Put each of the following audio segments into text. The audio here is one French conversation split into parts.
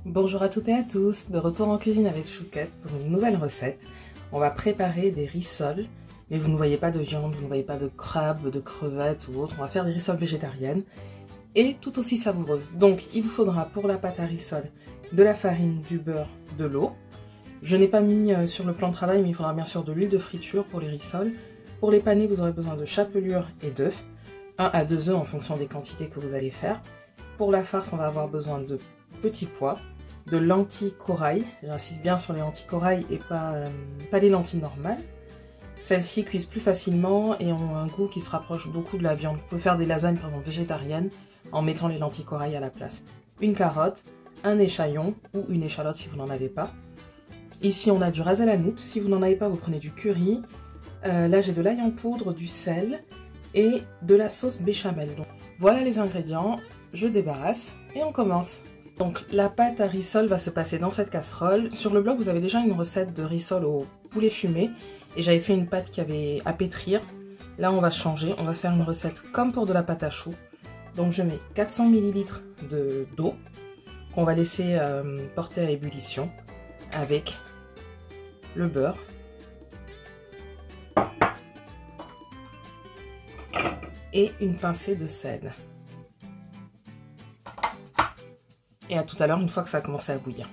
Bonjour à toutes et à tous, de retour en cuisine avec Chouquette pour une nouvelle recette. On va préparer des rissoles, mais vous ne voyez pas de viande, vous ne voyez pas de crabe, de crevettes ou autre. On va faire des rissoles végétariennes et tout aussi savoureuses. Donc il vous faudra pour la pâte à rissoles de la farine, du beurre, de l'eau. Je n'ai pas mis sur le plan de travail, mais il faudra bien sûr de l'huile de friture pour les rissoles. Pour les paner, vous aurez besoin de chapelure et d'œufs, 1 à 2 œufs en fonction des quantités que vous allez faire. Pour la farce, on va avoir besoin de petits pois, de lentilles corail, j'insiste bien sur les lentilles corail et pas les lentilles normales. Celles-ci cuisent plus facilement et ont un goût qui se rapproche beaucoup de la viande. Vous pouvez faire des lasagnes par exemple végétariennes en mettant les lentilles corail à la place. Une carotte, un échalote ou une échalote si vous n'en avez pas. Ici on a du ras el hanout, si vous n'en avez pas vous prenez du curry. Là j'ai de l'ail en poudre, du sel et de la sauce béchamel. Donc, voilà les ingrédients, je débarrasse et on commence. Donc la pâte à rissole va se passer dans cette casserole. Sur le blog vous avez déjà une recette de rissole au poulet fumé et j'avais fait une pâte qui avait à pétrir. Là on va changer, on va faire une recette comme pour de la pâte à choux. Donc je mets 400 ml d'eau qu'on va laisser porter à ébullition avec le beurre. Et une pincée de sel. Et à tout à l'heure, une fois que ça a commencé à bouillir.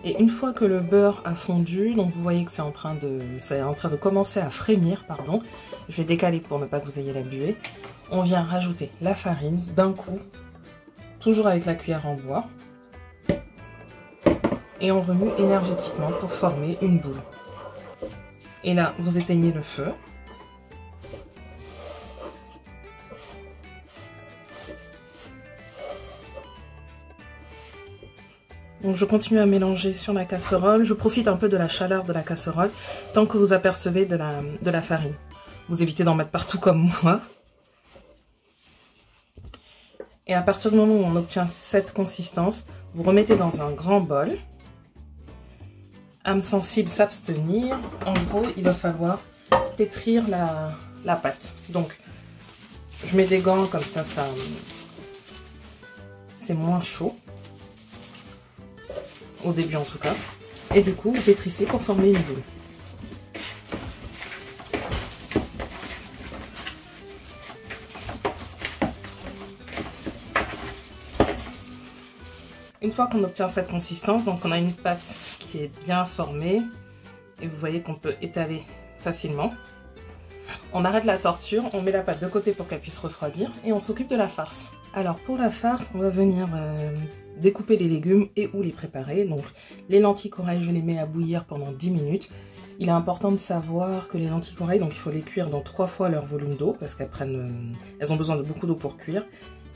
Et une fois que le beurre a fondu, donc vous voyez que c'est en train de commencer à frémir, pardon. Je vais décaler pour ne pas que vous ayez la buée. On vient rajouter la farine d'un coup, toujours avec la cuillère en bois. Et on remue énergétiquement pour former une boule. Et là, vous éteignez le feu. Donc je continue à mélanger sur la casserole. Je profite un peu de la chaleur de la casserole tant que vous apercevez de la farine. Vous évitez d'en mettre partout comme moi. Et à partir du moment où on obtient cette consistance, vous remettez dans un grand bol. Âme sensible, s'abstenir. En gros, il va falloir pétrir la pâte. Donc, je mets des gants comme ça c'est moins chaud. Au début en tout cas. Et du coup, vous pétrissez pour former une boule. Une fois qu'on obtient cette consistance, donc on a une pâte qui est bien formée et vous voyez qu'on peut étaler facilement. On arrête la torture, on met la pâte de côté pour qu'elle puisse refroidir et on s'occupe de la farce. Alors pour la farce, on va venir découper les légumes et ou les préparer. Donc les lentilles corail, je les mets à bouillir pendant 10 minutes. Il est important de savoir que les lentilles corail, donc il faut les cuire dans 3 fois leur volume d'eau parce elles ont besoin de beaucoup d'eau pour cuire.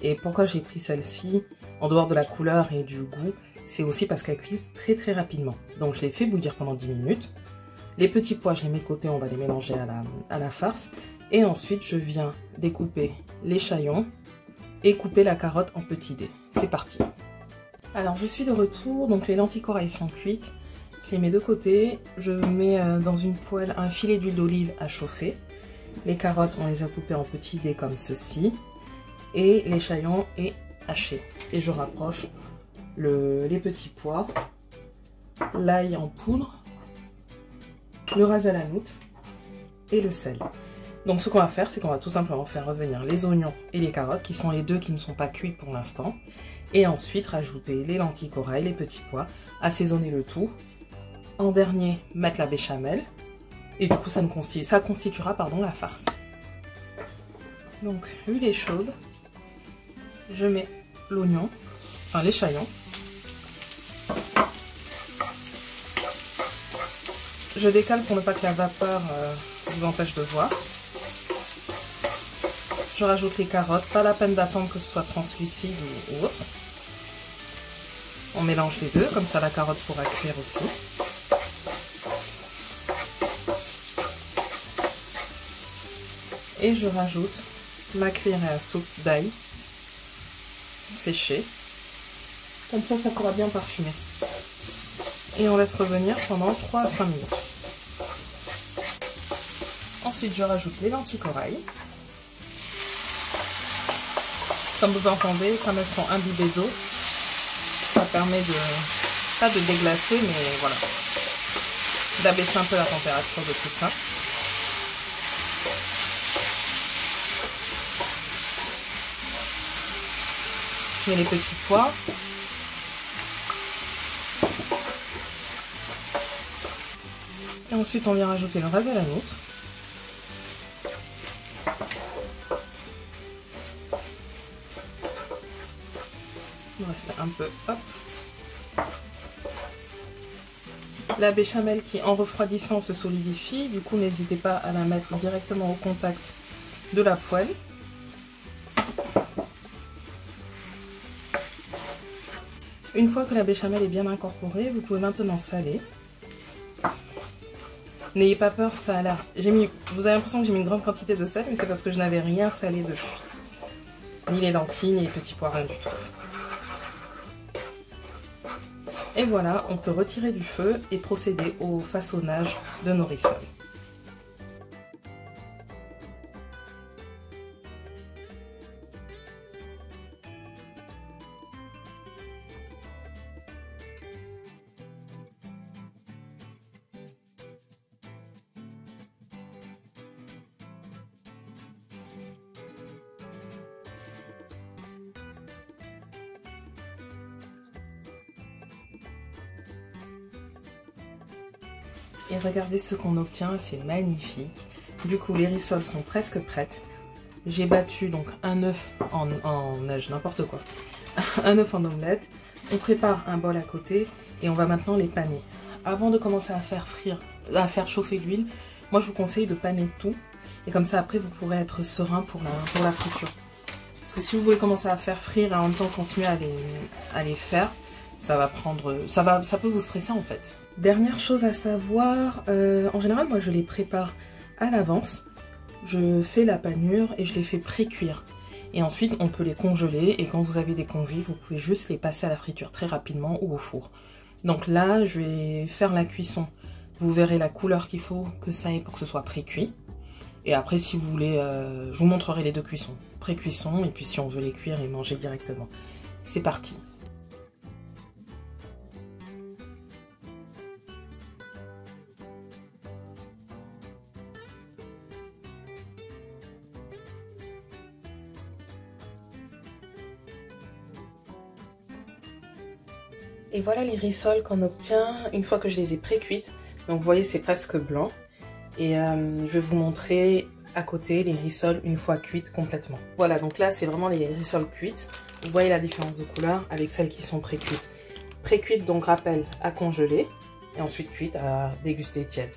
Et pourquoi j'ai pris celle-ci, en dehors de la couleur et du goût, c'est aussi parce qu'elles cuisent très très rapidement. Donc je les fais bouillir pendant 10 minutes. Les petits pois, je les mets de côté, on va les mélanger à la farce. Et ensuite, je viens découper l'échalote et couper la carotte en petits dés. C'est parti. Alors je suis de retour, donc les lentilles corail sont cuites. Je les mets de côté. Je mets dans une poêle un filet d'huile d'olive à chauffer. Les carottes, on les a coupées en petits dés comme ceci. Et l'échalote est haché. Et je rapproche les petits pois, l'ail en poudre, le ras el hanout et le sel. Donc ce qu'on va faire, c'est qu'on va tout simplement faire revenir les oignons et les carottes, qui sont les deux qui ne sont pas cuits pour l'instant. Et ensuite rajouter les lentilles corail, les petits pois, assaisonner le tout. En dernier, mettre la béchamel. Et du coup, ça constituera la farce. Donc l'huile est chaude. Je mets l'oignon, enfin l'échalote. Je décale pour ne pas que la vapeur vous empêche de voir. Je rajoute les carottes, pas la peine d'attendre que ce soit translucide ou autre. On mélange les deux, comme ça la carotte pourra cuire aussi. Et je rajoute ma cuillère à soupe d'ail séché Comme ça pourra bien parfumer. Et on laisse revenir pendant 3 à 5 minutes. Ensuite, je rajoute les lentilles corail. Comme vous entendez, comme elles sont imbibées d'eau, ça permet de, pas de déglacer, mais voilà, d'abaisser un peu la température de tout ça. Je mets les petits pois. Et ensuite, on vient rajouter le ras el hanout. Il reste un peu, hop. La béchamel qui, en refroidissant, se solidifie. Du coup, n'hésitez pas à la mettre directement au contact de la poêle. Une fois que la béchamel est bien incorporée, vous pouvez maintenant saler. N'ayez pas peur, ça a l'air... Vous avez l'impression que j'ai mis une grande quantité de sel, mais c'est parce que je n'avais rien salé dessus. Ni les lentilles, ni les petits pois, rien du tout. Et voilà, on peut retirer du feu et procéder au façonnage de nos rissoles. Et regardez ce qu'on obtient, c'est magnifique. Du coup, les rissoles sont presque prêtes. J'ai battu donc un œuf en neige, n'importe quoi. Un œuf en omelette. On prépare un bol à côté et on va maintenant les paner. Avant de commencer à faire chauffer l'huile, moi je vous conseille de paner tout. Et comme ça après vous pourrez être serein pour la friture. Parce que si vous voulez commencer à faire frire et en même temps continuer à les faire, ça peut vous stresser en fait. Dernière chose à savoir, en général moi je les prépare à l'avance. Je fais la panure et je les fais pré-cuire. Et ensuite on peut les congeler et quand vous avez des convives, vous pouvez juste les passer à la friture très rapidement ou au four. Donc là je vais faire la cuisson. Vous verrez la couleur qu'il faut que ça ait pour que ce soit pré-cuit. Et après si vous voulez, je vous montrerai les deux cuissons. Pré-cuisson et puis si on veut les cuire et manger directement. C'est parti. Et voilà les rissoles qu'on obtient une fois que je les ai pré-cuites. Donc vous voyez c'est presque blanc. Et je vais vous montrer à côté les rissoles une fois cuites complètement. Voilà, donc là c'est vraiment les rissoles cuites. Vous voyez la différence de couleur avec celles qui sont pré-cuites. Pré-cuites donc rappel à congeler et ensuite cuites à déguster tiède.